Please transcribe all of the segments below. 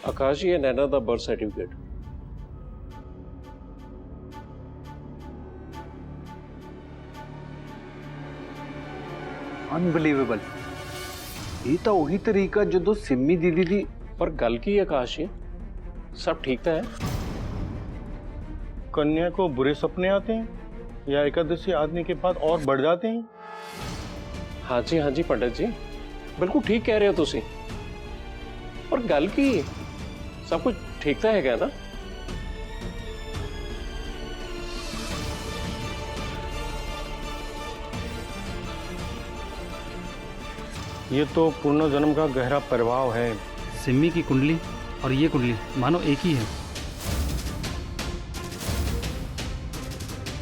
आकाश ये नैना दा birth certificate. Unbelievable. ये तो वही तरीका जो सिमी दीदी दी। पर गल की आकाश ये सब ठीक तो है? कन्या को बुरे सपने आते हैं या एकादशी आदमी के बाद और बढ़ जाते हैं? हाँ जी पंडित जी, बिल्कुल ठीक कह रहे हो तुसी। और गल की सब कुछ ठीक तो है ना? ये तो पूर्ण जन्म का गहरा प्रभाव है। सिम्मी की कुंडली और ये कुंडली मानो एक ही है।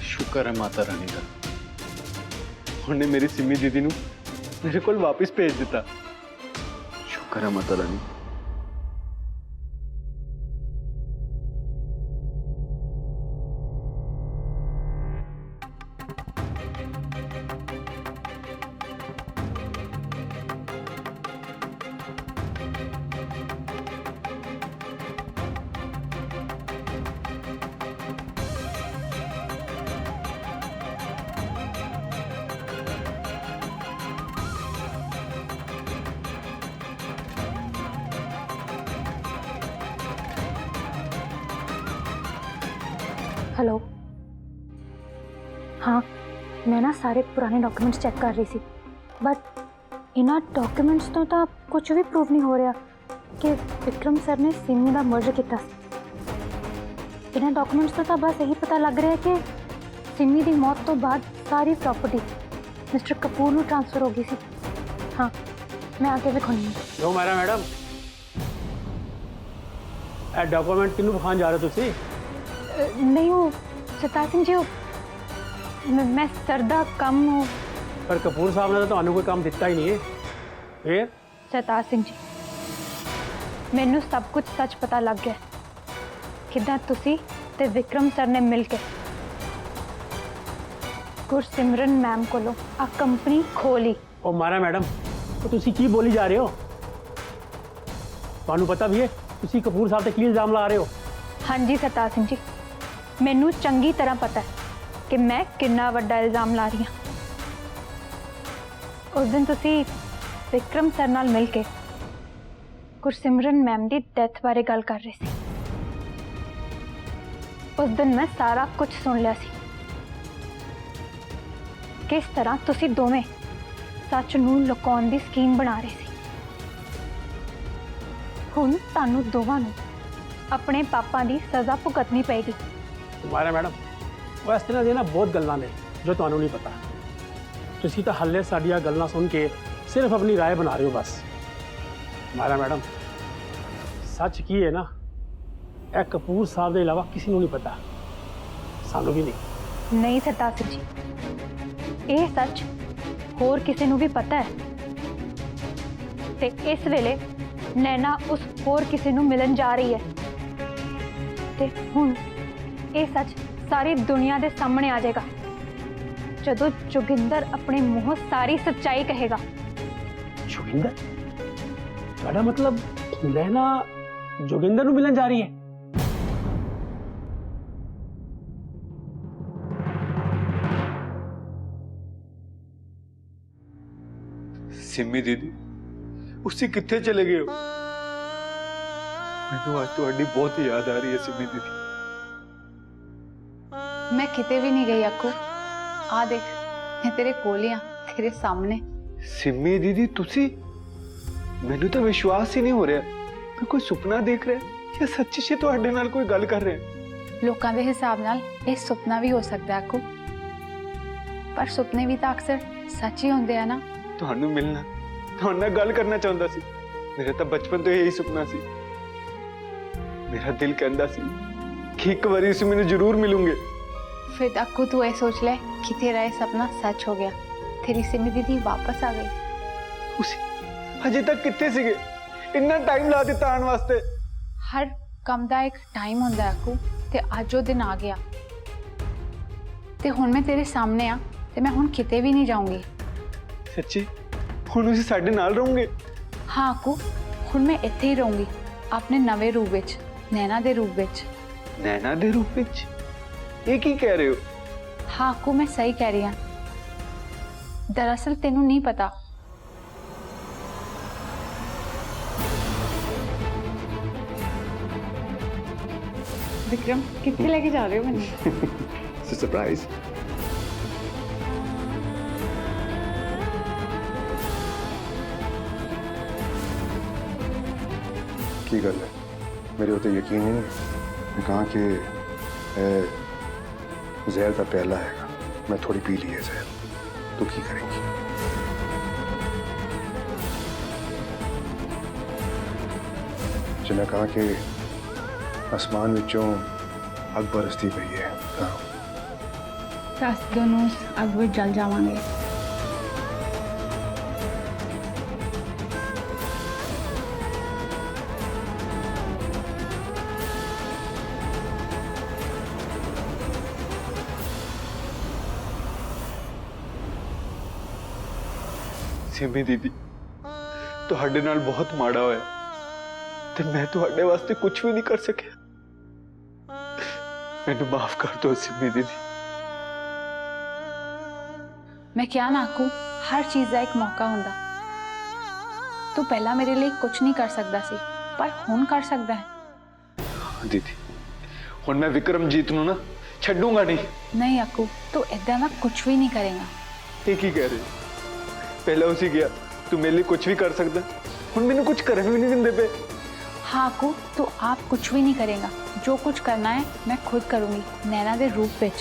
शुक्र है माता रानी का, उन्हें मेरी सिमी दीदी नू मेरे को वापस भेज दिता। शुक्र है माता रानी। हेलो, हाँ मैं ना सारे पुराने डॉक्यूमेंट्स चेक कर रही थी, बट इन्हां डॉक्यूमेंट्स तो कुछ भी प्रूव नहीं हो रहा कि विक्रम सर ने सिमी का मर्डर किया। इन्हां डॉक्यूमेंट्स तो बस यही पता लग रहा है कि सिमी की मौत तो बाद सारी प्रॉपर्टी मिस्टर कपूर को ट्रांसफर हो गई सी। हाँ मैं आगे दिखानी। लो मारा मैडम, ए डॉक्यूमेंट किनू दिखाने जा रहे हो तुसी? नहीं वो सरताज सिंह जी, मैं सरदा कम हूँ। पर कपूर साहब ने तो ਤੁਹਾਨੂੰ कोई काम दिता ही नहीं है। फिर सरताज सिंह जी, मैनू सब कुछ सच पता लग गया किदा तुसी ते विक्रम सर ने मिल के गुरसिमरन मैम कोलों आ कंपनी खोली। ओ मारा मैडम, तो तुसी की बोली जा रहे हो? ਤੁਹਾਨੂੰ पता भी है तुसी कपूर साहब ते की इल्जाम ला रहे हो? हाँ जी सरताज सिंह जी, मैनू चंगी तरह पता है कि मैं कितना वड्डा इल्जाम ला रही हूँ। उस दिन तुसी विक्रम सर नाल मिल के गुरसिमरन मैम की डेथ बारे गल कर रहे सी। उस दिन मैं सारा कुछ सुन लिया सी, किस तरह तुसी दोवें सच नूं लुकाउण दी स्कीम बना रहे सी। हुण तुहानूं दोवां नूं अपने पापा की सज़ा भुगतनी पेगी। मारा मैडम, वो इस तरह दी ना बहुत गल्लां ने जो ਤੁਹਾਨੂੰ नहीं पता। तुसी तो हल्ले साडियां गल्लां सुन के सिर्फ अपनी राय बना रहे हो बस। मारा मैडम, सच की है ना, ए कपूर साहब के अलावा किसी को नहीं पता, सानू भी नहीं। नहीं सरताज सिंह जी, ये सच होर किसी को भी पता है ते इस वेले नैना उस होर किसी को मिलन जा रही है ते हुण ये सच सारी दुनिया के सामने आ जाएगा जदों जोगिंदर अपने मुंह सारी सच्चाई कहेगा। जोगिंदर? बड़ा मतलब नैना जोगिंदर को मिलन जा रही है? सिमी दीदी उसी कितने चले गए हो? मैनू आज तुम्हारी बहुत याद आ रही है सिमी दीदी। मैं किते भी नहीं गई अक्कू, आ देख मैं तेरे कोल ही हां, तेरे सामने। सिमी दीदी तुसी, मैनू तो विश्वास ही नहीं हो रहा मैं कोई सुपना देख रहा या सच्ची से तुहाडे नाल कोई गल कर रहे। लोकां दे हिसाब नाल ये सुपना भी हो सकता है अक्कू, पर सुपने भी तो अक्सर सच ही होंदे हैं ना। तुहानू मिलना, तुहाडे नाल गल करना चाहता सी। मेरा तो बचपन तो यही सुपना सी। मेरा दिल कहंदा सी कि एक बारी इस मैनू जरूर मिलूंगे। फिर अक्कू तू ये सोच ले कि तेरा ये सपना सच हो गया, तेरी सिमी दीदी वापस आ गई। उसी अजे तक कितने सीगे? इतना टाइम ला दिता आने वास्ते। हर कम दा एक टाइम होंदा है अक्कू, ते अज वो दिन आ गया ते हुण मैं तेरे सामने आ ते मैं हुण किते भी नहीं जाऊंगी। सच्ची हुण उसी साडे नाल रहूंगे? हाँ अक्कू, हुण मैं इत्थे ही रहूंगी ਆਪਣੇ ਨਵੇਂ ਰੂਪ ਵਿੱਚ, ਨੈਣਾ ਦੇ ਰੂਪ ਵਿੱਚ। ਨੈਣਾ ਦੇ ਰੂਪ ਵਿੱਚ? ਇਹ ਕੀ ਕਹਿ ਰਹੇ ਹੋ? हाँ अक्कू, मैं सही कह रही हाँ। दरअसल तेनू नहीं पता। विक्रम, कितने लेके जा रहे हो मैंने? सरप्राइज। की गल है, मेरे ऊपर यकीन ही नहीं। मैं कहा कि जहर का प्याला है, मैं थोड़ी पी ली है जहर, तो की करेंगी? जो मैं कहा कि आसमान विचों अग बरसती पई है, दस दोनों अग में जल जावांगे। सिमी दीदी, ਤੁਹਾਡੇ ਨਾਲ बहुत माड़ा होया ਤੇ मैं ਤੁਹਾਡੇ वास्ते कुछ भी नहीं कर सकिया। मैनू माफ कर दो सिमी दीदी। मैं क्या ना आखूं, हर चीज का एक मौका हुंदा। तू पहला मेरे लिए कुछ नहीं कर सकता सी, पर हुण कर सकता है। दीदी, हुण मैं विक्रमजीत नू ना छड्डूंगा नहीं। नहीं आकू, तू इदा ना कुछ भी नहीं करेगा। ये की कह रहे हो? पहला उसी गया तू मेरे लिए कुछ भी कर सकता, हुण मैनू कुछ करन भी नहीं दिंदे पे। हाँ आकू, तू आप कुछ भी नहीं करेगा। जो कुछ करना है मैं खुद करूंगी, नैना दे रूप विच।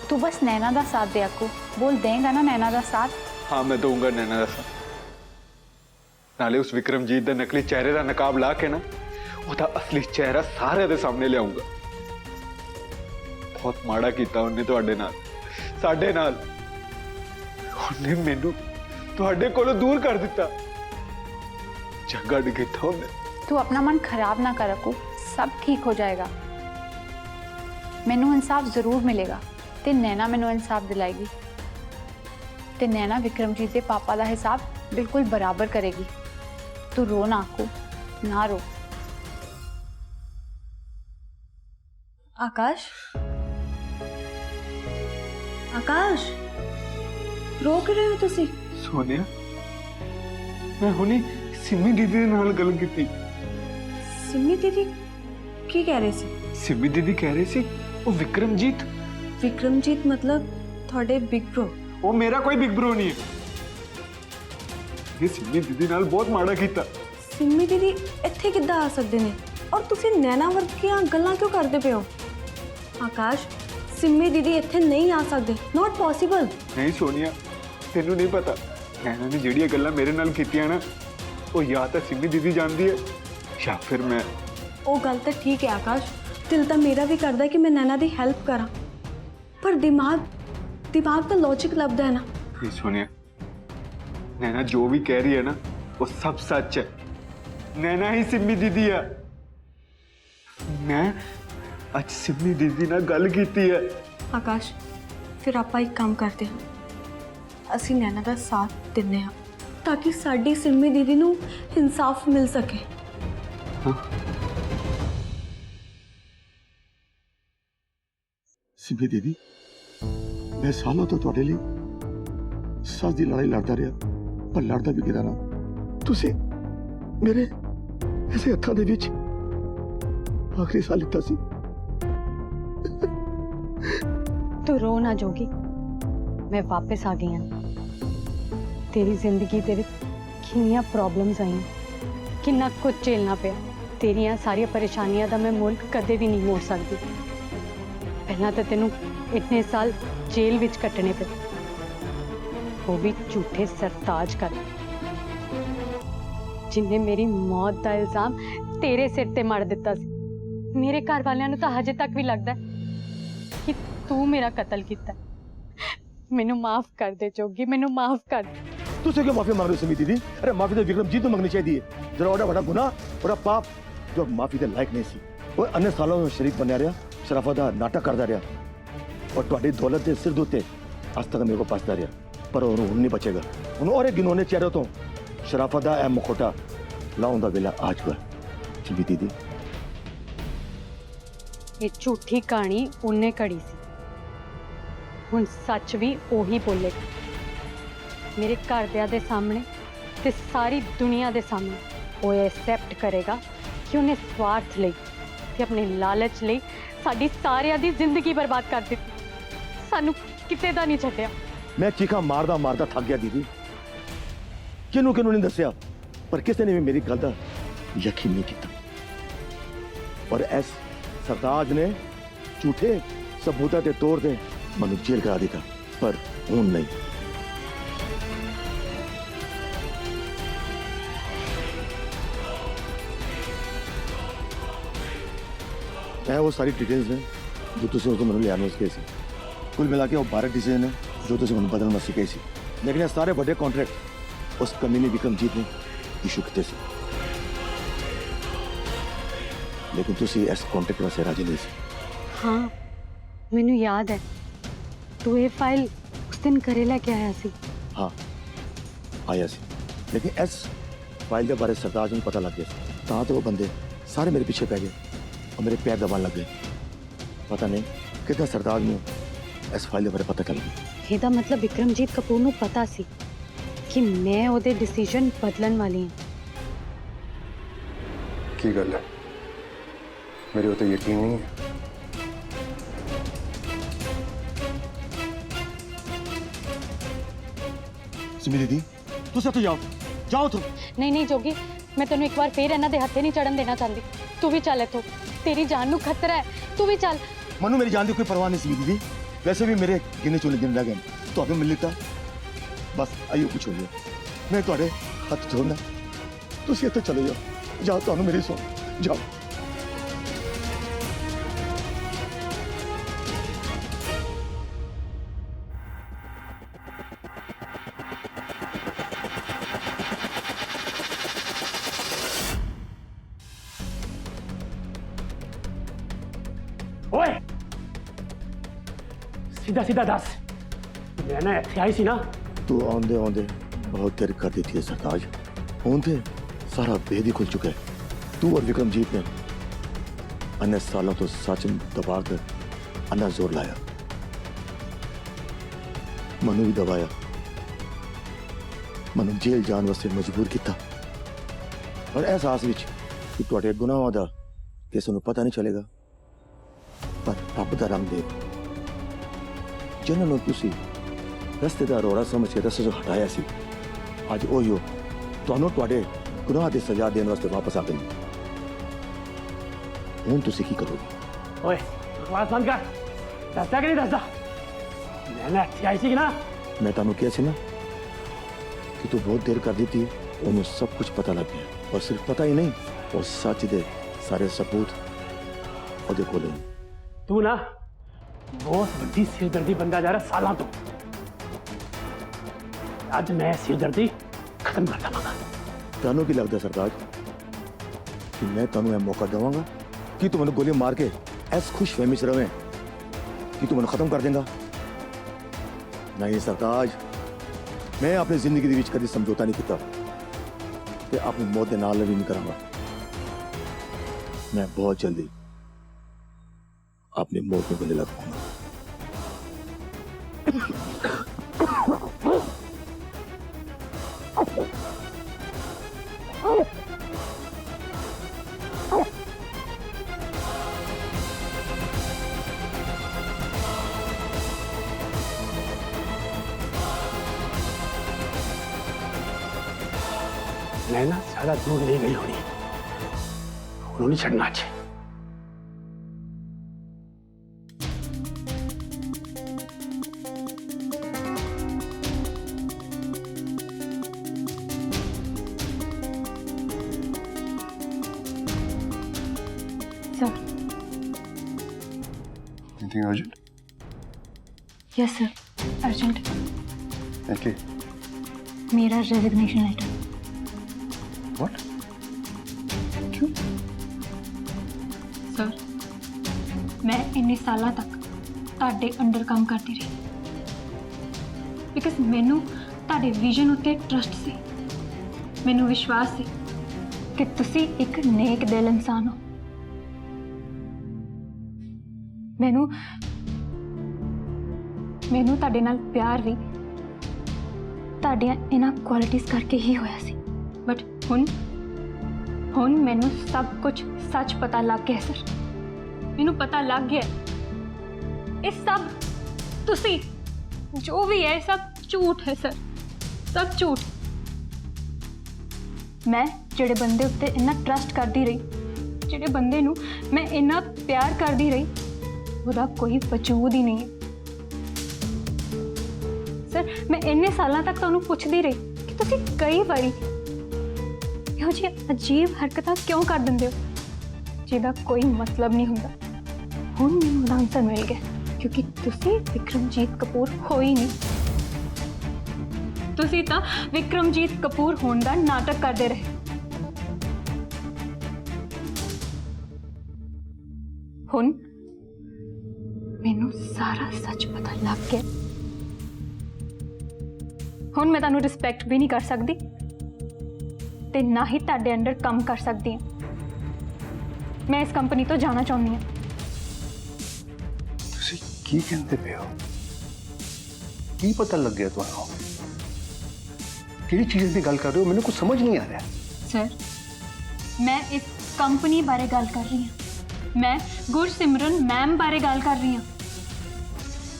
तू बस नैना दा साथ दे आकू। बोल देगा ना नैना दा साथ? हाँ, मैं दूंगा नैना दा साथ। नाले उस विक्रमजीत दा नकली चेहरे दा नकाब ला के ना ओदा असली चेहरा सारे दे सामने लियाऊंगा। बहुत माड़ा कीता उन्हें तुहाडे नाल, साडे नाल। उन्हें मैनू तुहाडे कोलों दूर कर दिता, जगड़ कीता उन्हें। तू अपना मन खराब ना कर आकू, सब ठीक हो जाएगा। मैनू इंसाफ जरूर मिलेगा ते नैना मैनू इंसाफ दिलाएगी ते नैना विक्रमजीत के पापा का हिसाब बिल्कुल बराबर करेगी। तू रो ना आकू, ना रो। आकाश, आकाश, रो क्यों रहे हो तुसी? सोनिया, मैं हुनी सिमी दीदी दे नाल गल कीती। सिमी दीदी की कह रहे सी? सिमी दीदी कह रही सी वो विक्रमजीत। विक्रमजीत मतलब थोड़े बिग ब्रो? वो मेरा कोई बिग ब्रो नहीं है। ये सिमी दीदी नाल बहुत माड़ा कीता। सिमी दीदी इत्थे किद्दां आ सकदे ने और तुसी नैना वर्गियां गल्लां क्यों करदे पे हो? आकाश, सिमी दीदी इत्थे नहीं आ सकदे, नॉट पॉसिबल। नहीं सोनिया, तेनू नहीं पता नैना ने जिहड़ियां गल्लां मेरे नाल कीतियां ना, वो या तो सिमी दीदी जानदी है या फिर मैं। वो गल तो ठीक है आकाश, दिल तो मेरा भी करदा है कि मैं नैना दी हेल्प करा, पर दिमाग तो लॉजिक लभदा है ना। नहीं सोनिया, नैना जो भी कह रही है ना वो सब सच है। नैना ही सिमी दीदी है। मैं आज सिमी दीदी नाल गल कीती है। आकाश, फिर आपां एक काम करते हैं, असी नैना का साथ दिन्ने हाँ ताकि साडी सिमी दीदी नू इंसाफ मिल सके। हाँ? सिमी दीदी, मैं सालों तो तुहाडे लिए सच दी लड़ाई लड़दा रहा, पर लड़दा भी किदा ना। तुसी मेरे ऐसे हत्थां दे विच आखिरी साल लिता सी। तू रो ना जोगी, मैं वापस आ गई हाँ। तेरी जिंदगी दे विच कितनी प्रॉब्लम्स आई, कितना कुछ झेलना पिया। तेरिया सारिया परेशानियां दा मैं मुल कदे भी नहीं मोड़ सकती। पहला तो तेनू इतने साल जेल विच कटने पे, वो भी झूठे सरताज कर, जिन्हें मेरी मौत का इल्जाम तेरे सिर ते मार दिता सी। मेरे घर वालियां नू तो हजे तक भी लगता है कि तू मेरा कत्ल किया। मैनू माफ कर दे जोगी, मैनू माफ कर दे। तुसे क्यों माफी मांग रहे हो सिमी दीदी? अरे माफी तो विक्रमजीत को मांगनी चाहिए। जरा ओड़ा बड़ा गुनाह और पाप जो माफी के लायक नहीं सी। वो अन्य सालों में शरीक बनया रहा, शराफत दा नाटक करता रहा और तुहाडी दौलत के सिर दोते आज तक मेरे को पसदा रहा, पर हुण नहीं बचेगा। हुण और गिनौने चेहरे तो शराफत दा ए मुखोटा लाउण दा वेला आज गया। सिम्मी दीदी ਇਹ ਝੂਠੀ ਕਹਾਣੀ ਉਹਨੇ ਘੜੀ ਸੀ ਹੁਣ ਸੱਚ ਵੀ ਉਹੀ ਬੋਲੇਗਾ ਮੇਰੇ ਘਰਦਿਆਂ ਦੇ ਸਾਹਮਣੇ ਤੇ ਸਾਰੀ ਦੁਨੀਆ ਦੇ ਸਾਹਮਣੇ ਉਹ ਐਕਸੈਪਟ ਕਰੇਗਾ ਕਿ ਉਹਨੇ ਸਵਾਰਥ ਲਈ ਤੇ ਆਪਣੇ ਲਾਲਚ ਲਈ ਸਾਡੀ ਸਾਰਿਆਂ ਦੀ ਜ਼ਿੰਦਗੀ ਬਰਬਾਦ ਕਰ ਦਿੱਤੀ ਸਾਨੂੰ ਕਿਤੇ ਦਾ ਨਹੀਂ ਛੱਡਿਆ मैं चीखा मारदा मारदा थक गया दीदी किनू किनू नहीं दसिया पर किसी ने भी मेरी गल दा यकीन नहीं किया और एस सरताज ने झूठे सबूता के तौर पे मनु जेल करा दिता पर हूं नहीं मैं वो सारी डिटेल्स ने जो तुम उसको मनु लिया उसके सी कुल मिला के वो 12 डिसीजन है जो तुम मैं बदल मसी गई सी लेकिन ये सारे बड़े कॉन्ट्रैक्ट उस कमीने विक्रमजीत ने इशू किए सी लेकिन तुसी इस कॉन्ट्रैक्ट वास्ते राजी नहीं सी हाँ मैनू याद है तू ये फाइल उस दिन घरे लेके आया सी हाँ आया सी लेकिन इस फाइल के बारे सरताज को पता लग गया तां तो वो बंदे सारे मेरे पीछे पै गए और मेरे पैर दबाने लग गए पता नहीं कितना सरताज ने इस फाइल के बारे पता चल गया ਇਹਦਾ ਮਤਲਬ ਵਿਕਰਮਜੀਤ ਕਪੂਰ ਨੂੰ ਪਤਾ ਸੀ ਕਿ ਮੈਂ ਉਹਦੇ ਡਿਸੀਜਨ ਬਦਲਣ ਵਾਲੀ ਹਾਂ ਕੀ ਗੱਲ ਹੈ ਮੇਰੇ ਉੱਤੇ ਯਕੀਨ ਨਹੀਂ ਹੈ सिमी दीदी तुम तो जाओ जाओ तुम ਨਹੀਂ ਨਹੀਂ ਜੋਗੀ ਮੈਂ ਤੈਨੂੰ ਇੱਕ ਵਾਰ ਫੇਰ ਇਹਨਾਂ ਦੇ ਹੱਥੇ ਨਹੀਂ ਚੜਨ ਦੇਣਾ ਚਾਹੁੰਦੀ ਤੂੰ ਵੀ ਚੱਲ ਇੱਥੋਂ ਤੇਰੀ ਜਾਨ ਨੂੰ ਖਤਰਾ ਹੈ ਤੂੰ ਵੀ ਚੱਲ मनु मेरी जान की कोई परवाह नहीं सिमी दीदी वैसे भी मेरे गिने चुने दिन रह गए तो अभी मिल लेता बस आइयो कुछ हो गया मैं थोड़े हाथ जोड़ना तुम इतने चले जाओ जाओ तो मेरी सौ जाओ ओए सीधा सीधा दस मैंने ਇੱਥੇ ਆਈ ਸੀ ਨਾ तू आंदे आंदे बहुत देर कर देती है सरताज होंदे सारा भेद ही खुल चुका है तू और विक्रमजीत ने अन्य सालों तो सच दबा कर अन्ना जोर लाया मनु भी दबाया मनु जेल जान वास्ते मजबूर किया और एहसास विच कि तुहाडे गुनाहां दा किसी नूं पता नहीं चलेगा पर रब दा रंग देख जिन्होंने तुसी रस्ते का रोड़ा समझ के रस्ते से हटाया सी अज ओहियो तुहानू तुहाडे गुनाह दी सजा देने वास्ते वापस आ गई हुण तुसी की करोगे ओए बकवास बंद कर दसदा कि नहीं दसदा मैंने ਇੱਥੇ ਆਈ ਸੀ ਨਾ मैं तुहानू कहा सी ना कि तू बहुत देर कर दी थी उन्हें सब कुछ पता लग गया और सिर्फ पता ही नहीं और सच दे सारे सबूत ओदे कोल ने तू ना बहुत बड़ी सिरदर्दी बनता जा रहा सालों तो आज मैं सिरदर्दी खत्म कर देवांगा तुहानू की लगता सरताज कि मैं तुहानू यह मौका देवांगा कि तू मैंने गोली मार के ऐस खुश फहमी च रहे कि तू मैंने खत्म कर देगा नहीं सरताज मैं अपनी जिंदगी दे विच कभी समझौता नहीं किया कि अपनी मौत के नाल भी नहीं करांगा मैं बहुत जल्दी अपनी मौत में गले लग पाऊंगा मैं ना ज्यादा दूर नहीं गई होनी उन्होंने छड़ना चाहिए sir anything urgent yes sir urgent okay मेरा रेजिग्नेशन लेटर व्हाट क्यों सर मैं इन्ने सालों तक ਤੁਹਾਡੇ ਅੰਡਰ ਕੰਮ ਕਰਦੀ ਰਹੀ ਬਿਕਾਜ਼ ਮੈਨੂੰ ਤੁਹਾਡੇ ਵਿਜ਼ਨ ਉੱਤੇ ਟਰਸਟ ਸੀ ਮੈਨੂੰ ਵਿਸ਼ਵਾਸ ਸੀ ਕਿ ਤੁਸੀਂ ਇੱਕ ਨੇਕ ਦਿਲ ਇਨਸਾਨ ਹੋ। ਮੈਨੂੰ ਤੁਹਾਡੇ ਨਾਲ ਪਿਆਰ ਵੀ ਤੁਹਾਡੀਆਂ ਇਹਨਾਂ ਕੁਆਲਿਟੀਆਂ ਕਰਕੇ ਹੀ ਹੋਇਆ ਸੀ, ਬਟ ਹੁਣ ਮੈਨੂੰ ਸਭ ਕੁਝ ਸੱਚ ਪਤਾ ਲੱਗ ਗਿਆ ਸਰ। ਮੈਨੂੰ ਪਤਾ ਲੱਗ ਗਿਆ ਇਹ ਸਭ ਤੁਸੀਂ ਜੋ ਵੀ ਹੈ ਸਭ ਝੂਠ ਹੈ ਸਰ, ਸਭ ਝੂਠ। ਮੈਂ ਜਿਹੜੇ ਬੰਦੇ ਉੱਤੇ ਇੰਨਾ ਟਰਸਟ ਕਰਦੀ ਰਹੀ, ਜਿਹੜੇ ਬੰਦੇ ਨੂੰ ਮੈਂ ਇੰਨਾ ਪਿਆਰ ਕਰਦੀ ਰਹੀ, ਉਹਦਾ ਕੋਈ ਵਜੂਦ ਹੀ ਨਹੀਂ ਹੈ ਸਰ। ਮੈਂ ਇੰਨੇ ਸਾਲਾਂ ਤੱਕ ਤੁਹਾਨੂੰ ਪੁੱਛਦੀ ਰਹੀ ਕਿ ਤੁਸੀਂ ਕਈ ਵਾਰੀ ਇਹੋ ਜਿਹੀ ਅਜੀਬ ਹਰਕਤਾਂ ਕਿਉਂ ਕਰ ਦਿੰਦੇ ਹੋ ਜਿਹਦਾ ਕੋਈ ਮਤਲਬ ਨਹੀਂ ਹੁੰਦਾ। ਹੁਣ ਮੈਨੂੰ ਉਹਦਾ ਆਨਸਰ ਮਿਲ ਗਿਆ, ਕਿਉਂਕਿ ਤੁਸੀਂ ਵਿਕਰਮਜੀਤ ਕਪੂਰ ਹੋ ਹੀ ਨਹੀਂ। ਤੁਸੀਂ ਤਾਂ ਵਿਕਰਮਜੀਤ ਕਪੂਰ ਹੋਣ ਦਾ ਨਾਟਕ ਕਰਦੇ ਰਹੇ। ਹੁਣ ਮੈਨੂੰ ਸਾਰਾ ਸੱਚ ਪਤਾ ਲੱਗ ਗਿਆ। ਹੁਣ ਮੈਂ ਤੁਹਾਨੂੰ ਰਿਸਪੈਕਟ ਵੀ ਨਹੀਂ ਕਰ ਸਕਦੀ ਤੇ ਨਾ ਹੀ ਤੁਹਾਡੇ ਅੰਡਰ ਕੰਮ ਕਰ ਸਕਦੀ ਹਾਂ। ਮੈਂ ਇਸ ਕੰਪਨੀ ਤੋਂ ਜਾਣਾ ਚਾਹੁੰਦੀ ਹਾਂ। ਤੁਸੀਂ ਕੀ ਕਹਿੰਦੇ ਪਏ ਹੋ? ਕੀ ਪਤਾ ਲੱਗ ਗਿਆ ਤੁਹਾਨੂੰ? ਕਿਹੜੀ ਚੀਜ਼ ਦੀ ਗੱਲ ਕਰ ਰਹੇ ਹੋ? ਮੈਨੂੰ ਕੁਝ ਸਮਝ ਨਹੀਂ ਆ ਰਿਹਾ। ਸਰ, ਮੈਂ ਇਸ ਕੰਪਨੀ ਬਾਰੇ ਗੱਲ ਕਰ ਰਹੀ ਹਾਂ। ਮੈਂ ਗੁਰਸਿਮਰਨ ਮੈਮ ਬਾਰੇ ਗੱਲ ਕਰ ਰਹੀ ਹਾਂ।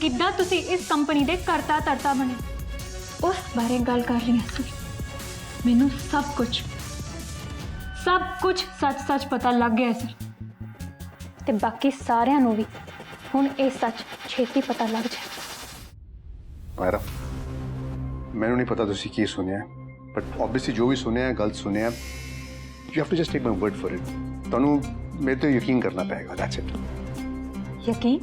ਕਿੱਦਾਂ ਤੁਸੀਂ ਇਸ ਕੰਪਨੀ ਦੇ ਕਰਤਾ ਧਰਤਾ ਬਣੇ, ਉਸ ਬਾਰੇ ਗੱਲ ਕਰ ਰਹੀ ਹਾਂ ਸਰ। ਮੈਨੂੰ ਸਭ ਕੁਝ ਸੱਚ ਪਤਾ ਲੱਗ ਗਿਆ ਸਰ, ਤੇ ਬਾਕੀ ਸਾਰਿਆਂ ਨੂੰ ਵੀ ਹੁਣ ਇਹ ਸੱਚ ਛੇਤੀ ਪਤਾ ਲੱਗ ਜਾਏ। ਮਾਇਰਾ, ਮੈਨੂੰ ਨਹੀਂ ਪਤਾ ਤੁਸੀਂ ਕੀ ਸੁਣਿਆ, ਬਟ ਆਬਵੀਅਸਲੀ ਜੋ ਵੀ ਸੁਣਿਆ ਗਲਤ ਸੁਣਿਆ। You have to just take my word for it. ਤੁਹਾਨੂੰ ਮੇਰੇ ਤੇ ਯਕੀਨ ਕਰਨਾ ਪਏਗਾ, ਦੈਟਸ ਇਟ। ਯਕੀਨ?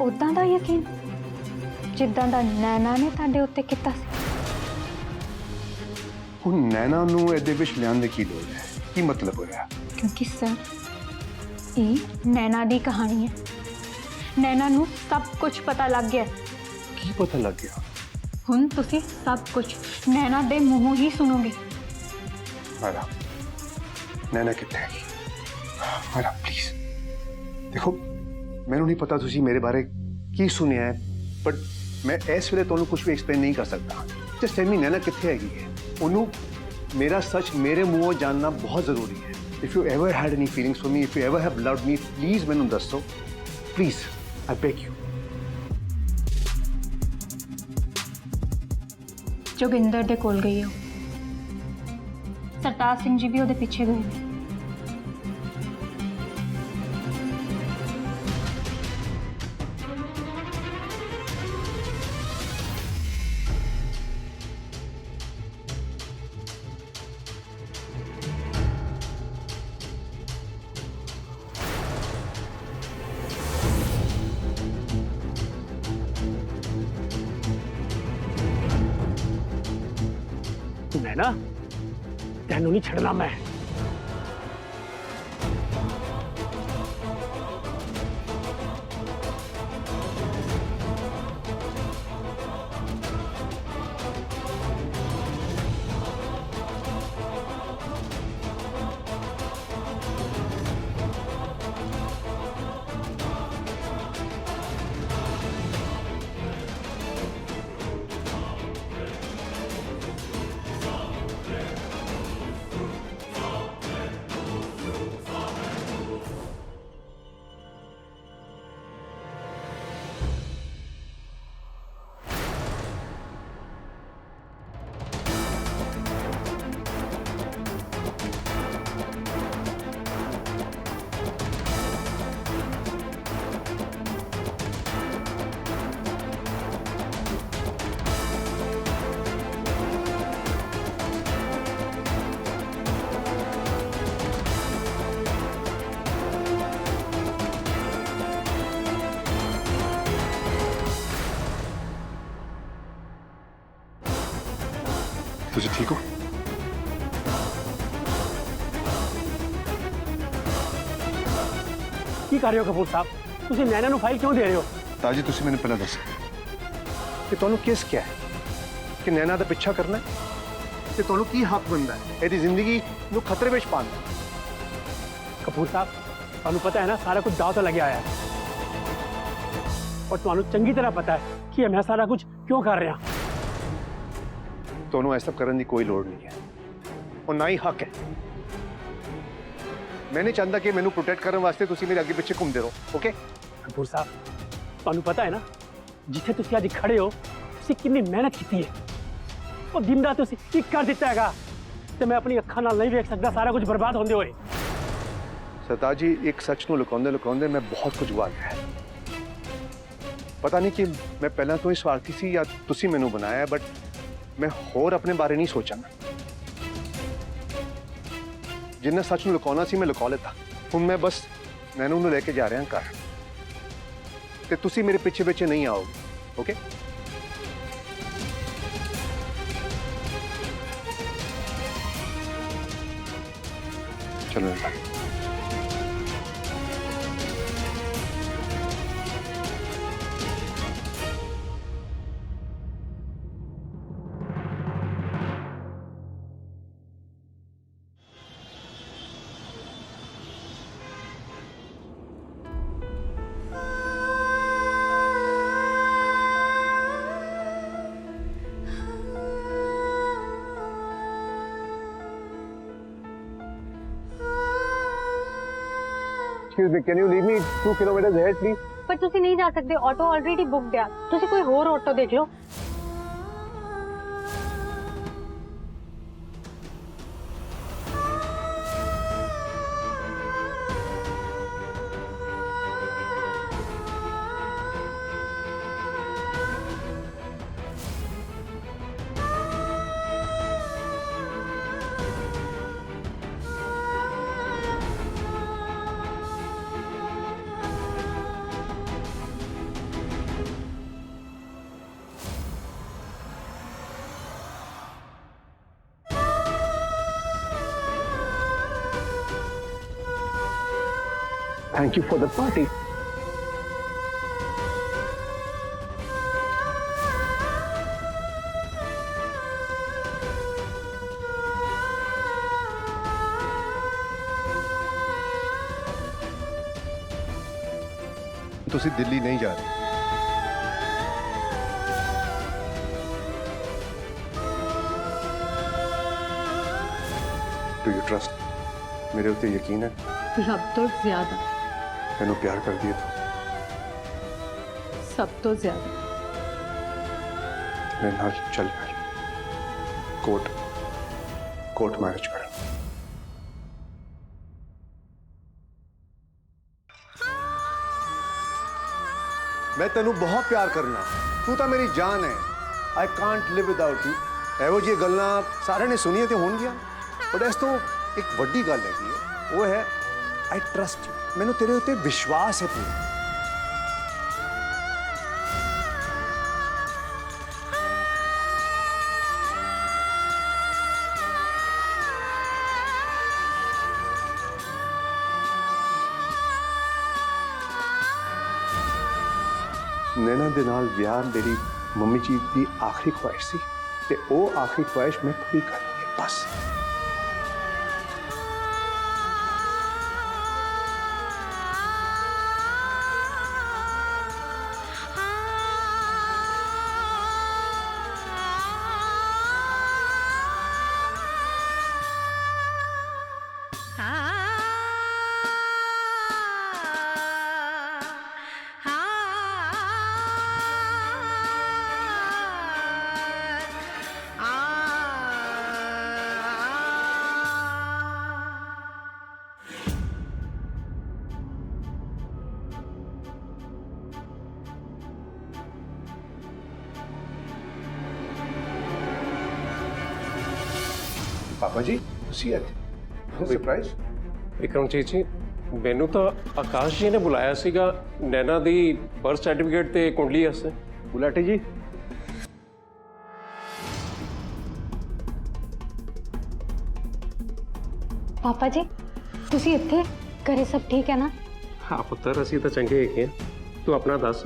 ਉਦਾਂ ਦਾ ਯਕੀਨ ਜਿੱਦਾਂ ਦਾ ਨੈਣਾ ਨੇ ਤੁਹਾਡੇ ਉੱਤੇ ਕੀਤਾ ਸੀ? ਹੁਣ ਨੈਣਾ ਨੂੰ ਇਹਦੇ ਵਿੱਚ ਲਿਆਉਣ ਦੀ ਕੀ ਲੋੜ ਹੈ? ਕੀ ਮਤਲਬ ਹੋਇਆ? ਕਿਉਂਕਿ ਸਰ, ਇਹ ਨੈਣਾ ਦੀ ਕਹਾਣੀ ਹੈ। ਨੈਣਾ ਨੂੰ ਸਭ ਕੁਝ ਪਤਾ ਲੱਗ ਗਿਆ। ਕੀ ਪਤਾ ਲੱਗ ਗਿਆ? ਹੁਣ ਤੁਸੀਂ ਸਭ ਕੁਝ ਨੈਣਾ ਦੇ ਮੂੰਹੋਂ ਹੀ ਸੁਣੋਗੇ। ਮਾਇਰਾ, ਨੈਣਾ ਕਿੱਥੇ ਹੈ? ਮਾਇਰਾ ਪਲੀਜ਼ ਦੇਖੋ, ਮੈਨੂੰ ਨਹੀਂ ਪਤਾ ਤੁਸੀਂ ਮੇਰੇ ਬਾਰੇ ਕੀ ਸੁਣਿਆ ਹੈ, ਬਟ ਮੈਂ ਇਸ ਵੇਲੇ ਤੁਹਾਨੂੰ ਕੁਝ ਵੀ ਐਕਸਪਲੇਨ ਨਹੀਂ ਕਰ ਸਕਦਾ। ਜਸਟ ਟੈਲ ਮੀ ਨੈਣਾ ਕਿੱਥੇ ਹੈਗੀ ਹੈ। ਉਹਨੂੰ ਮੇਰਾ ਸੱਚ ਮੇਰੇ ਮੂੰਹੋਂ ਜਾਨਣਾ ਬਹੁਤ ਜ਼ਰੂਰੀ ਹੈ। If you ever head any feelings for me, if you ever have loved me, please ਮੈਨੂੰ ਦੱਸੋ, please, I bag you. Joginder ਦੇ ਕੋਲ ਗਈ ਹੋ। ਸਰਤਾਜ ਸਿੰਘ ਜੀ ਵੀ ਉਹਦੇ ਪਿੱਛੇ ਗਏ ਨੇ। नैना, तेनू नहीं छड़ना मैं। ਤੁਸੀਂ ਠੀਕ ਹੋ? ਕੀ ਕਰ ਰਹੇ ਹੋ ਕਪੂਰ ਸਾਹਿਬ? ਤੁਸੀਂ ਨੈਣਾ ਨੂੰ ਫਾਈਲ ਕਿਉਂ ਦੇ ਰਹੇ ਹੋ? ਤਾਜੀ ਤੁਸੀਂ ਮੈਨੂੰ ਪਹਿਲਾਂ ਦੱਸੋ ਕਿ ਤੁਹਾਨੂੰ ਕਿਸ ਕਿਹਾ ਹੈ ਕਿ ਨੈਣਾ ਦਾ ਪਿੱਛਾ ਕਰਨਾ ਹੈ? ਤੇ ਤੁਹਾਨੂੰ ਕੀ ਹੱਕ ਬਣਦਾ ਹੈ ਇਹਦੀ ਜ਼ਿੰਦਗੀ ਨੂੰ ਖਤਰੇ ਵਿੱਚ ਪਾਉਣ ਦਾ? ਕਪੂਰ ਸਾਹਿਬ ਤੁਹਾਨੂੰ ਪਤਾ ਹੈ ਨਾ ਸਾਰਾ ਕੁਝ ਦਾਅ ਤੇ ਲੱਗਿਆ ਹੋਇਆ ਹੈ ਔਰ ਤੁਹਾਨੂੰ ਚੰਗੀ ਤਰ੍ਹਾਂ ਪਤਾ ਹੈ ਕਿ ਮੈਂ ਸਾਰਾ ਕੁਝ ਕਿਉਂ ਕਰ ਰਿਹਾ। ਤੁਹਾਨੂੰ ਇਹ ਸਭ ਕਰਨ ਦੀ ਕੋਈ ਲੋੜ ਨਹੀਂ ਹੈ और ना ही हक है। मैं नहीं चाहता कि मैंने प्रोटेक्ट करने वास्ते तुसी मेरे आगे पीछे घूमते रहो। ओके कपूर साहब ਤੁਹਾਨੂੰ ਪਤਾ ਹੈ ਨਾ ਜਿੱਥੇ ਤੁਸੀਂ ਅੱਜ ਖੜੇ ਹੋ ਤੁਸੀਂ ਕਿੰਨੀ ਮਿਹਨਤ ਕੀਤੀ ਹੈ ਉਹ ਦਿਨ ਰਾਤ ਤੁਸੀਂ ਕੀ ਕਰ ਦਿੱਤਾ ਹੈਗਾ ਤੇ ਮੈਂ ਆਪਣੀ ਅੱਖਾਂ ਨਾਲ ਨਹੀਂ ਵੇਖ ਸਕਦਾ ਸਾਰਾ ਕੁਝ ਬਰਬਾਦ ਹੁੰਦੇ ਹੋਏ। सरदार जी एक सच ਨੂੰ ਲੁਕਾਉਂਦੇ ਲੁਕਾਉਂਦੇ मैं बहुत कुछ गवा गया है। पता नहीं कि मैं पहला तो ही स्वार्थी सी या तुसी मैनू बनाया बट मैं होर अपने बारे नहीं सोचा। जिन्ना सच ਨੂੰ ਲੁਕਾਉਣਾ ਸੀ मैं लुका लेता। ਹੁਣ मैं बस नैनू ਨੂੰ लेके जा रहा घर ਤੇ ਤੁਸੀਂ ਮੇਰੇ ਪਿੱਛੇ ਪਿੱਛੇ नहीं आओगे। ओके चलो Excuse me, can you leave me 2 kilometers ahead, please? ਪਰ ਤੁਸੀਂ ਨਹੀਂ ਜਾ ਸਕਦੇ ਆਟੋ ਆਲਰੇਡੀ ਬੁੱਕਡ ਆ ਤੁਸੀਂ ਕੋਈ ਹੋਰ ਆਟੋ ਦੇਖ ਲਓ। Thank you for the party. ਤੁਸੀਂ ਦਿੱਲੀ ਨਹੀਂ ਜਾ ਰਹੇ। Do you trust? मेरे उत्ते यकीन है? ਰੱਬ ਤੋਂ ਜ਼ਿਆਦਾ मैंने प्यार कर दिया था। ਸਭ ਤੋਂ ਜ਼ਿਆਦਾ मेरे नाल चल गया कोर्ट मैरिज कर। मैं तेनू बहुत प्यार करना तू तो मेरी जान है। I can't live without you. ਇਹੋ ਜਿਹੀ ਗੱਲਾਂ ਸਾਰਿਆਂ ਨੇ ਸੁਣੀਆਂ ਤੇ ਹੋਣਗੀਆਂ ਪਰ ਇਸ ਤੋਂ ਇੱਕ ਵੱਡੀ ਗੱਲ ਹੈਗੀ ਹੈ ਉਹ ਹੈ आई ट्रस्ट यू। मैनू तेरे उत्ते विश्वास है पूरा। नैना दे नाल विआह मेरी मम्मी जी की आखिरी ख्वाहिश सी ते वो आखिरी ख्वाहिश मैं पूरी करनी है बस। पापा जी तुसी सरप्राइज। विक्रमजीत जी ਮੈਨੂੰ ਤਾਂ ਆਕਾਸ਼ ਜੀ ਨੇ ਬੁਲਾਇਆ ਸੀਗਾ ਨੈਨਾ ਦੀ ਬਰਥ ਸਰਟੀਫਿਕੇਟ ਤੇ ਕੁੰਡਲੀ ਵਾਸਤੇ। बुलाटे जी ਪਾਪਾ ਜੀ ਤੁਸੀਂ ਇੱਥੇ ਘਰੇ ਸਭ ਠੀਕ ਹੈ ਨਾ? ਹਾਂ ਪੁੱਤਰ ਅਸੀਂ ਤਾਂ ਚੰਗੇ ਹੈਗੇ ਆ ਤੂੰ ਆਪਣਾ ਦੱਸ।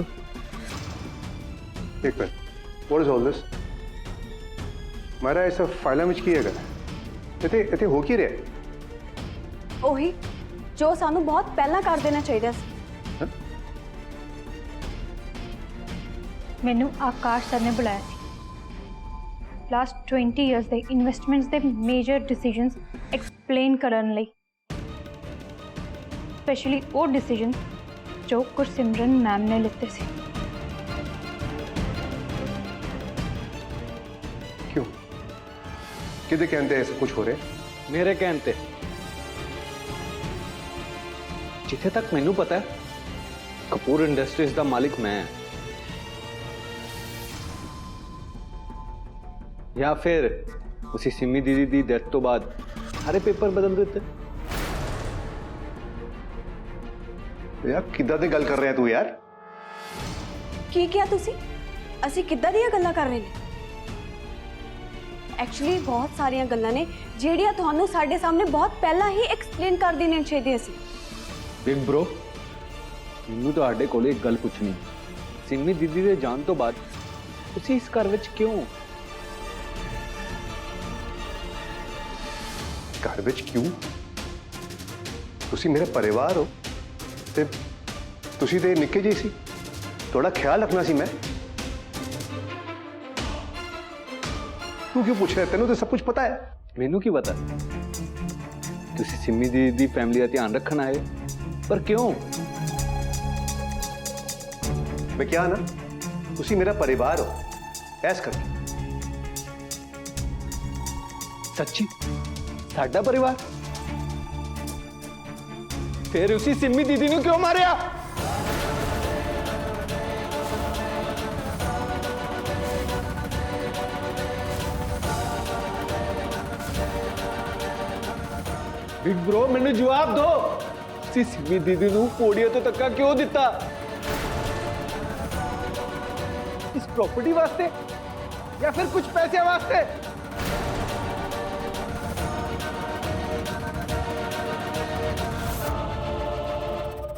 एक minute what is all this? ਮਾਰਾ ਇਸ ਫਾਈਲਾਂ ਵਿੱਚ ਕੀ ਹੈਗਾ? ਇੱਥੇ ਹੋ ਕੀ ਰਿਹਾ? ਉਹੀ ਜੋ ਸਾਨੂੰ ਬਹੁਤ ਪਹਿਲਾਂ ਕਰ ਦੇਣਾ ਚਾਹੀਦਾ ਸੀ। ਮੈਨੂੰ ਆਕਾਸ਼ ਸਰ ਨੇ ਬੁਲਾਇਆ ਸੀ ਲਾਸਟ 20 ਇਅਰਸ ਦੇ ਇਨਵੈਸਟਮੈਂਟਸ ਦੇ ਮੇਜਰ ਡਿਸੀਜਨਸ ਐਕਸਪਲੇਨ ਕਰਨ ਲਈ, ਸਪੈਸ਼ਲੀ ਉਹ ਡਿਸੀਜਨ ਜੋ ਗੁਰਸਿਮਰਨ ਮੈਮ ਨੇ ਲਿੱਤੇ ਸੀ। क्यों? किधे कहते ऐसा कुछ हो रहा? मेरे कहने ते जिथे तक मैनू पता है कपूर इंडस्ट्रीज का मालिक मैं या फिर उसी सिमी दीदी की डेथ तो बाद सारे पेपर बदल देते। यार किदा दी गल कर रहा है तू यार? ਕੀ ਕਿਹਾ ਤੁਸੀਂ? ਅਸੀਂ ਕਿੱਦਾਂ ਦੀਆਂ ਗੱਲਾਂ ਕਰ ਰਹੇ ਨੇ? ਐਕਚੁਅਲੀ ਬਹੁਤ ਸਾਰੀਆਂ ਗੱਲਾਂ ਨੇ ਜਿਹੜੀਆਂ ਤੁਹਾਨੂੰ ਸਾਡੇ ਸਾਹਮਣੇ ਬਹੁਤ ਪਹਿਲਾਂ ਹੀ ਐਕਸਪਲੇਨ ਕਰ ਦੇਣੀਆਂ ਚਾਹੀਦੀਆਂ ਸੀ। बिग ब्रो ਮੈਨੂੰ ਤੁਹਾਡੇ ਕੋਲ ਇੱਕ ਗੱਲ ਪੁੱਛਣੀ। ਸਿੰਮੀ ਦੀਦੀ ਦੇ ਜਾਣ ਤੋਂ ਬਾਅਦ ਤੁਸੀਂ ਇਸ ਘਰ ਵਿੱਚ ਕਿਉਂ? ਘਰ ਵਿੱਚ ਕਿਉਂ? ਤੁਸੀਂ ਮੇਰੇ ਪਰਿਵਾਰ ਹੋ ਤੇ ਤੁਸੀਂ ਤੇ ਨਿੱਕੇ ਜਿਹੇ ਸੀ, ਤੁਹਾਡਾ ਖਿਆਲ ਰੱਖਣਾ ਸੀ ਮੈਂ। ਤੂੰ ਕਿਉਂ ਪੁੱਛ ਰਿਹਾ? ਤੈਨੂੰ ਤਾਂ ਸਭ ਕੁਝ ਪਤਾ ਹੈ। ਮੈਨੂੰ ਕੀ ਪਤਾ? ਤੁਸੀਂ ਸਿੰਮੀ ਦੀਦੀ ਦੀ ਫੈਮਿਲੀ ਦਾ ਧਿਆਨ ਰੱਖਣ ਆਏ, ਪਰ ਕਿਉਂ? ਮੈਂ ਕਿਹਾ ਨਾ ਤੁਸੀਂ ਮੇਰਾ ਪਰਿਵਾਰ ਹੋ, ਐਸ ਕਰਕੇ। ਸੱਚੀ ਸਾਡਾ ਪਰਿਵਾਰ? ਫਿਰ ਉਸੇ ਸਿੰਮੀ ਦੀਦੀ ਨੂੰ ਕਿਉਂ ਮਾਰਿਆ? ਬਿਗ ਬ੍ਰੋ ਮੈਨੂੰ ਜਵਾਬ ਦਿਓ, ਤੁਸੀਂ ਸਿੰਮੀ ਦੀਦੀ ਨੂੰ ਪੌੜੀਆਂ ਤੋਂ ਧੱਕਾ ਕਿਉਂ ਦਿੱਤਾ? ਇਸ प्रॉपर्टी वास्ते या फिर कुछ पैसे वास्ते?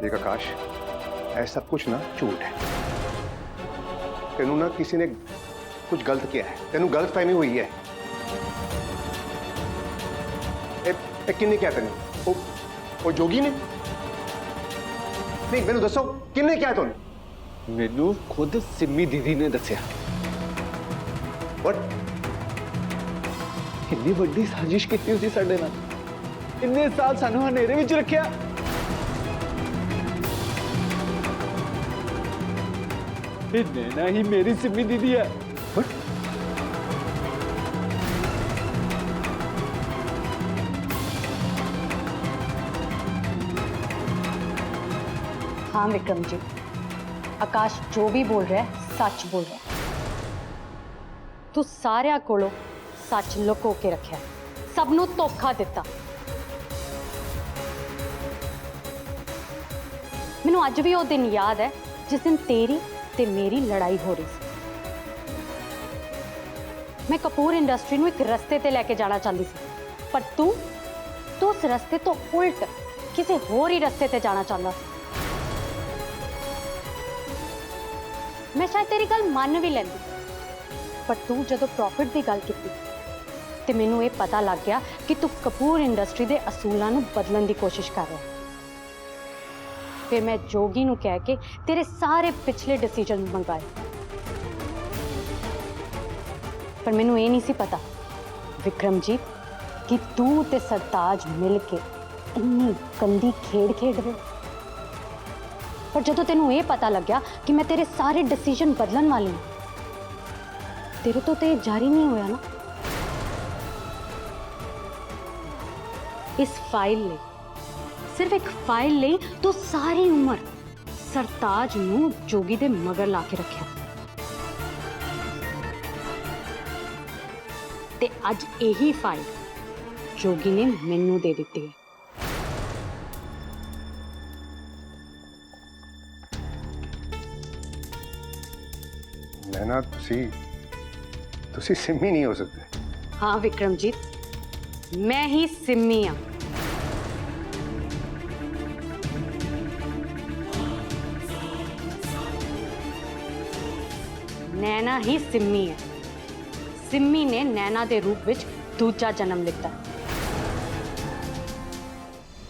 देख आकाश, ऐसा सब कुछ ना झूठ है। तेनू ना किसी ने कुछ गलत किया है, तेनू गलत फहमी हुई है। किन्ने क्या तेन? वो जोगी ने? नहीं मैनू दसो किन्ने क्या तुम? मैनू खुद सिमी दीदी ने दसिया। What? इन्नी बड़ी साजिश की उसी साडे नाल, इन्ने साल सानू हनेरे विच रखिया। नैना ही मेरी सिमी दीदी है। What? हाँ विक्रम जी, आकाश जो भी बोल रहा है सच बोल रहा है। तू सारिया कोलों सच लुको के रखा, सबनों धोखा दिता। मैनू अज भी वो दिन याद है जिस दिन तेरी ते मेरी लड़ाई हो रही थी। मैं कपूर इंडस्ट्री नूं एक रस्ते ते लेके जाना चाहती थी, पर तू उस रस्ते तो उल्ट किसी होर ही रस्ते ते जाना चाहता सी। मैं शायद तेरी गल मान भी लैंदी, पर तू जदों प्रॉफिट की गल की तो मैनू ये पता लग गया कि तू कपूर इंडस्ट्री के असूलों नूं बदलण की कोशिश कर रहा है। फिर मैं जोगी नूं कह के तेरे सारे पिछले डिसीजन मंगाए, पर मैनू ये नहीं सी पता विक्रमजीत कि तू ते सरताज मिल के इन्नी गंदी खेड खेड रहे। पर जदों तेनू ये पता लग गया कि मैं तेरे सारे डिसीजन बदलन वाली हूं, तेरे तो ये जारी नहीं होया ना। इस फाइल ले, सिर्फ एक फाइल ले तो सारी उम्र सरताज नूं जोगी दे मगर ला के रखा, ते अज यही फाइल जोगी ने मैनू दे दी है। नैना तुसी सिमी नहीं हो सकते। हाँ विक्रमजीत, मैं ही सिमी हाँ। नैना ही सिमी है, सिमी ने नैना के रूप विच दूजा जन्म लिता।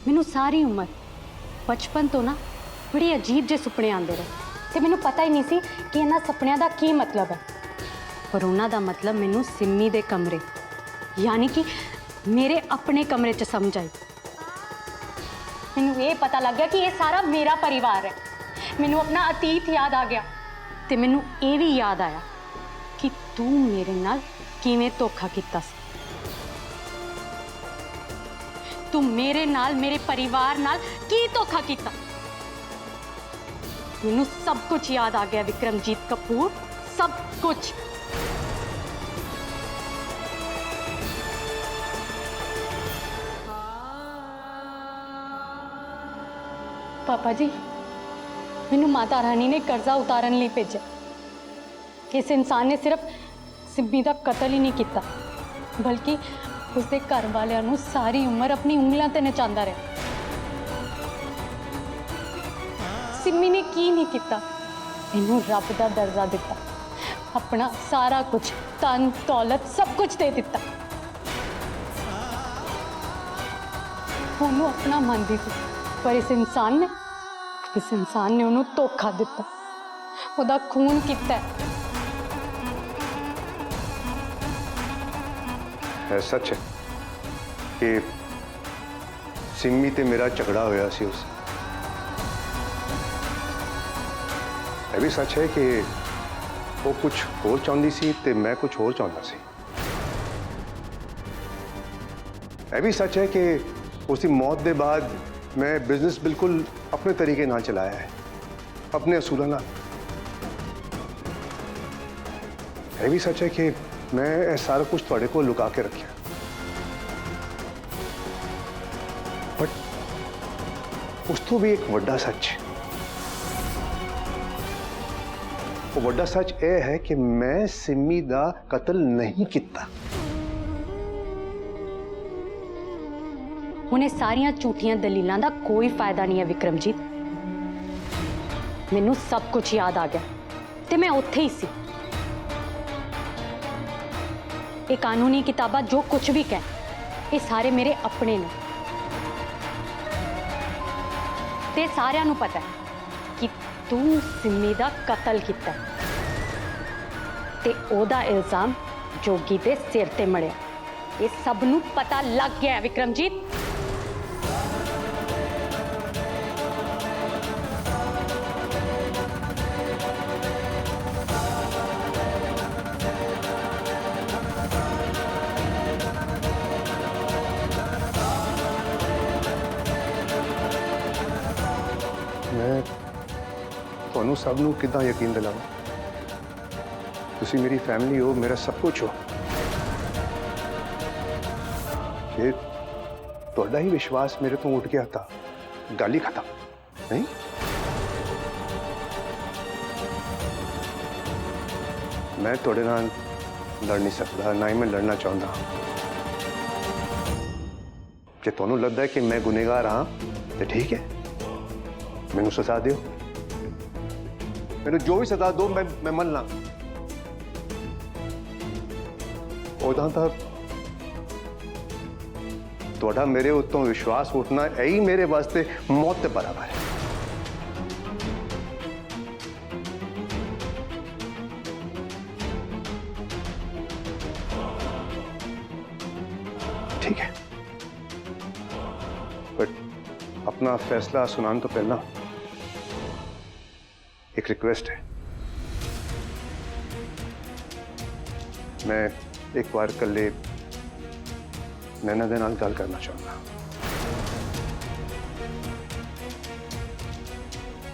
मैनू सारी उम्र बचपन तो ना बड़े अजीब जे सुपने आते रहे ते मैनू पता ही नहीं सी कि इन्हां सपनियां दा की मतलब है। पर उन्हां दा मतलब मैनू सिमी दे कमरे यानी कि मेरे अपने कमरे च समझ आई। मैनू ये पता लग गया कि ये सारा मेरा परिवार है। मैनू अपना अतीत याद आ गया ते मैनू ये भी याद आया कि तू मेरे नाल किवें धोखा कीता सी। तू मेरे नाल मेरे परिवार नाल की धोखा कीता। मैनू सब कुछ याद आ गया विक्रमजीत कपूर, सब कुछ। पापा जी, मैनू माता रानी ने कर्जा उतारन लिए भेजा। इस इंसान ने सिर्फ सिमी का कतल ही नहीं किया बल्कि उसके घर वालियां नू सारी उम्र अपनी उंगलों ते नचांदा रहा। सिमी ने की नहीं किया, मैनू रब का दर्जा दिता, अपना सारा कुछ धन दौलत सब कुछ दे दिता। उन्होंने अपना मानती थी पर इस इंसान ने उन्होंने धोखा दिता, उहदा खून किया। है सच है कि सिमी ते मेरा झगड़ा होया सी उस। यह भी सच है कि वो कुछ होर चाहती सी ते मैं कुछ होर चाहता सी। यह भी सच है कि उसकी मौत के बाद मैं बिजनेस बिल्कुल अपने तरीके नाल चलाया है, अपने असूलों नाल। यह भी सच है कि मैं यह सारा कुछ थोड़े को लुका के रखा, बट उस तो भी एक वड्डा सच। वो वड्डा सच यह है कि मैं सिमी दा कत्ल नहीं किया। उन्हें सारिया झूठियां दलीलों का कोई फायदा नहीं है विक्रमजीत। मैनू सब कुछ याद आ गया ते मैं उत्थे ही सी। ये कानूनी किताबा जो कुछ भी कह, ये सारे मेरे अपने ने ते सारियां नू पता है कि तू सिमी दा कत्ल किया ते ओदा इल्जाम जोगी दे सिर ते मड़िया। ये सब नू पता लग गया है विक्रमजीत। मैं ਤੁਹਾਨੂੰ सब ਨੂੰ ਕਿੱਦਾਂ ਯਕੀਨ ਦਿਲਾਵਾਂ? ਤੁਸੀਂ ਮੇਰੀ फैमिली हो, मेरा सब कुछ हो। ये ਤੁਹਾਡਾ ही विश्वास मेरे तो उठ गया था, गल ही खत्म नहीं। मैं ਤੁਹਾਡੇ ਨਾਲ लड़ नहीं सकता, ना ही मैं लड़ना चाहता। जे ਤੁਹਾਨੂੰ लगता है कि मैं गुनहगार हाँ तो ठीक है, मैनू सजा दो, मैनू जो भी सजा दो मैं मन ला। उदा तो मेरे उत्तों विश्वास उठना यही मेरे वास्ते मौत के बराबर है। ठीक है, बट अपना फैसला सुनाने तो पहला एक रिक्वेस्ट है। मैं एक बार कल नैना दे नाल गल करना चाहूँगा।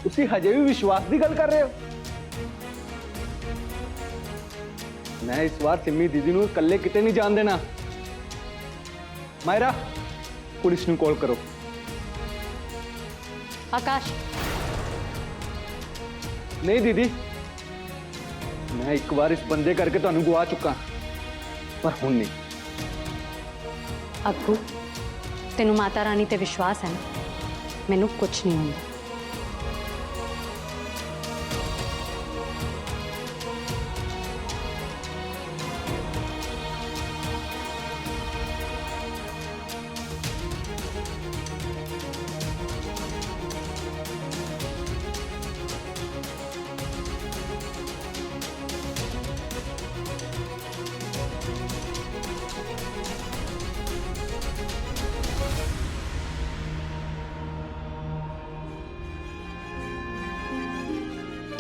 तुसी हजे भी विश्वास की गल कर रहे हो? मैं इस बार सिमी दीदी नू कल्ले किते नहीं जान देना। मायरा, पुलिस नू कॉल करो। आकाश, नहीं दीदी, मैं एक बार इस बंदे करके तुहानू गुआ चुका, पर हुण नहीं। अग्गू तेनू माता रानी ते विश्वास है ना, मैनू कुछ नहीं होंदा।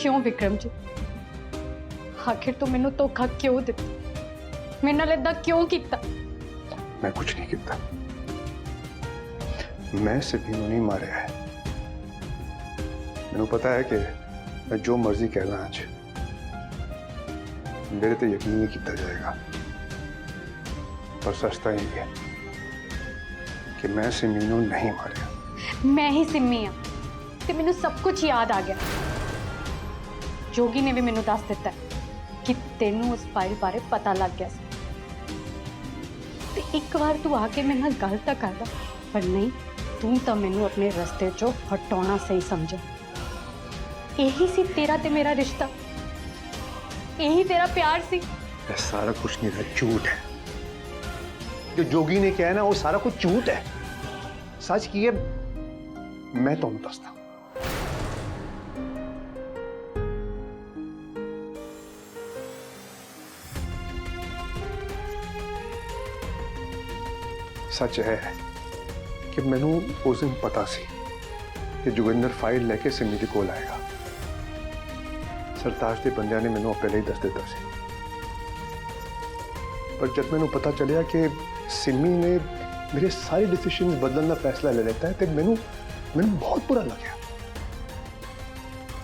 क्यों विक्रम जी? आखिर तू मैनू धोखा क्यों दिता? मेरे नाल इदां क्यों कीता? मैं कुछ नहीं किया। मैं सिद्धि नहीं मारे है। मैंने पता है कि मैं जो मर्जी कहना आज मेरे ते यकीन नहीं किया जाएगा, पर सच तो यही है कि मैं सिमी नूं नहीं मारिया। मैं ही सिमी हाँ ते मैनू सब कुछ याद आ गया। जोगी ने भी मैनू दस दिता कि तेनू उस फाइल बारे पता लग गया ते एक बार तू आके मेरे नाल गल तां करदा, पर नहीं, तू तो मैनू अपने रस्ते चो हटाना सही समझे। यही सी तेरा ते मेरा रिश्ता, यही तेरा प्यार सी। यह सारा कुछ नहीं था, झूठ है। जो जोगी ने कहा ना वो सारा कुछ झूठ है। सच की है मैं तुम दसदा। सच है कि मैनू उस दिन पता सी कि जोगिंदर फाइल लेके सिमी दे कोल आएगा। सरताज के बंदियां ने मैनू पहले ही दस दिता सी, पर जब मैनू पता चलिया कि सिमी ने मेरे सारे डिसीजन बदलने का फैसला ले लेता है तो मैनू बहुत बुरा लगा।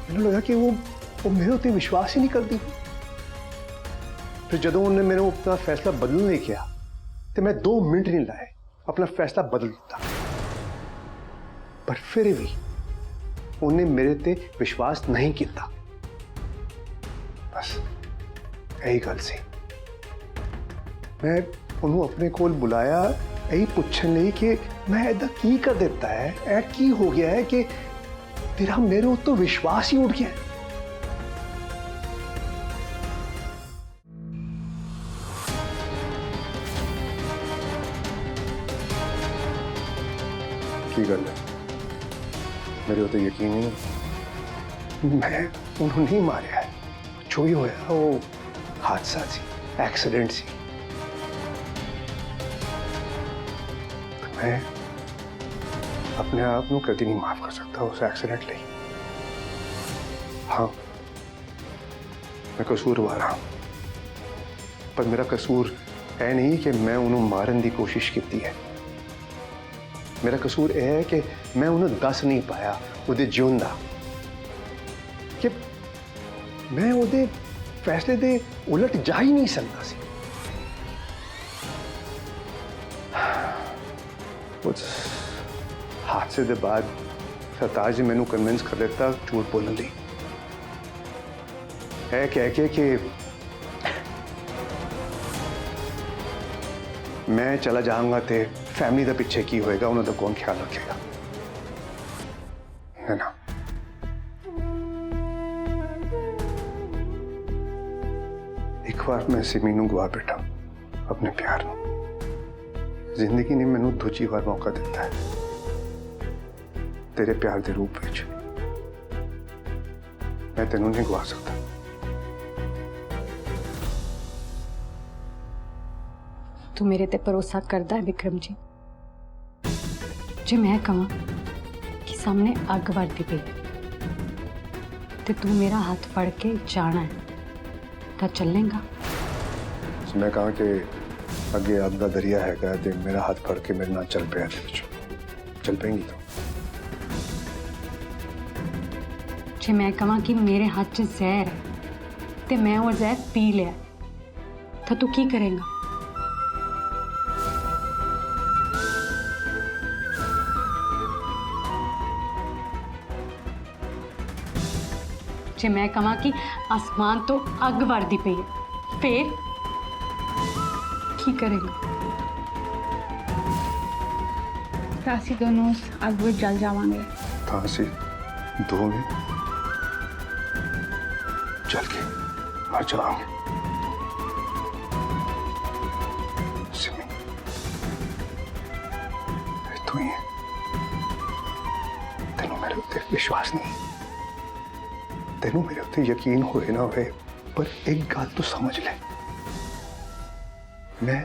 मैनू लगा कि वो मेरे उत्ते विश्वास ही नहीं करती। फिर जदों उन्हें मैंने अपना फैसला बदलने किया तो मैं 2 मिनट नहीं लाए, अपना फैसला बदल दिता। पर फिर भी उन्हें मेरे ते विश्वास नहीं किया। बस यही गल सी। मैं उन्होंने अपने कोल बुलाया यही पूछने लई कि मैं ऐदा की कर देता है, ऐ की हो गया है कि तेरा मेरे उत्तों विश्वास ही उठ गया। की गल है, मेरे उत्ते यकीन नहीं। मैं उन्होंने नहीं मारिया है। जो भी होया वो हादसा सी, एक्सीडेंट सी। मैं अपने आप को कभी नहीं माफ कर सकता उस एक्सीडेंट लिए। हाँ, मैं कसूरवार हाँ, पर मेरा कसूर है नहीं कि मैं उन्होंने मारन की कोशिश की है। मेरा कसूर यह है कि मैं उन्हें दस नहीं पाया उहदे जीवन दा, कि मैं उहदे फैसले दे उलट जा ही नहीं सकता सी। उस हादसे के बाद सरताज जी मैनू कन्विंस कर लेता झूठ बोलने दी, है कह के कि मैं चला जाऊंगा तो फैमिली का पिछे की होएगा, उन्होंने कौन ख्याल रखेगा, है ना। एक बार मैं सिमी नूं गवा बैठा अपने प्यार नूं। जिंदगी ने मैनू दूजी बार मौका दिता है तेरे प्यार के रूप में। मैं तेनू नहीं गवा सकता। तू मेरे ते भरोसा करदा है विक्रम जी? जे मैं कहां कि सामने अग वरदी पई ते तू मेरा हाथ फड़ के जाना है तो चलेगा? मैं कहा कि अगे आग का दरिया है तो मेरा हाथ फड़ के मेरे नाल चल पे, चल पेंगी तो? जे मैं कहां कि मेरे हाथ च जहर है ते मैं वो जहर पी लिया तो तू की करेगा? जे मैं कहां कि आसमान तो अग वरदी पई है, फिर की करेगा? ਅਸੀਂ दोनों उस आग में जल जावांगे। ਤਾਂ ਅਸੀਂ ਦੋਵੇਂ जल के मर जाएंगे। सिमी, तू ही है। तेनू मेरे उत्ते विश्वास नहीं, तेनू मेरे उत्ते यकीन होए ना होए, पर एक गल तो समझ ले, मैं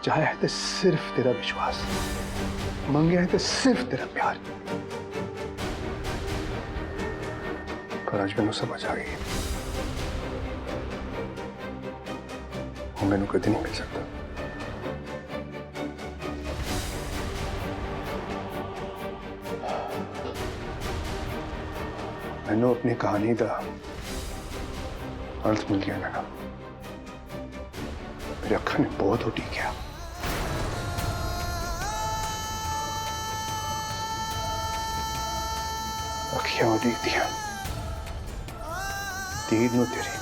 चाहे है तो सिर्फ तेरा विश्वास, मंगे है तो सिर्फ तेरा प्यार, पर आज मैनू समझ आ गई वो मैनू कभी नहीं मिल सकता। मैनू अपनी कहानी का अर्थ मिल गया ना। मेरी अखा ने बहुत उठी क्या अखियां उठी दिया तीर नु तेरी